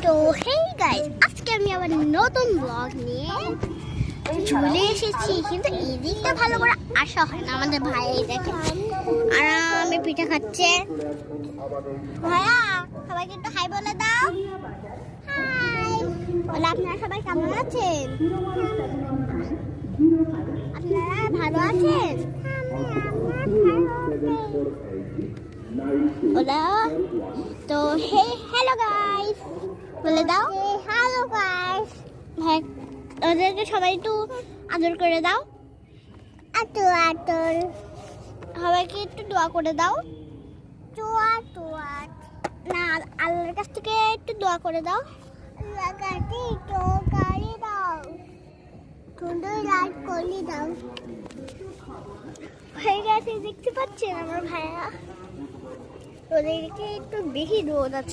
তো hey guys, আজকে আমি আবার নতুন ব্লগ নিয়ে চলে এসেছি, কিন্তু এই দিকটা ভালো করে আসা হয় না। আমাদের ভাই দেখে আরামে পিঠা খাচ্ছে। ভাইয়া, সবাইকে একটু হাই বলে দাও। হাই বলে। আপনারা সবাই কেমন আছেন? আপনারা ভালো আছেন? বলো তো। হ্যালো গাইস বলে দাও। Hello guys. হ্যাঁ, ওদেরকে সবাই একটু আদর করে দাও। আদর আদর। সবাইকে একটু দোয়া করে দাও। দোয়া দোয়া না, আল্লাহর কাছ থেকে একটু দোয়া করে দাও। আল্লাহর কাছে দোয়া করে দাও। সুন্দর লাইক করে দাও। হয়ে গেছে, দেখতে পাচ্ছেন আমার ভাইয়া। ওদেরকে একটু বেশি রোদ আছে।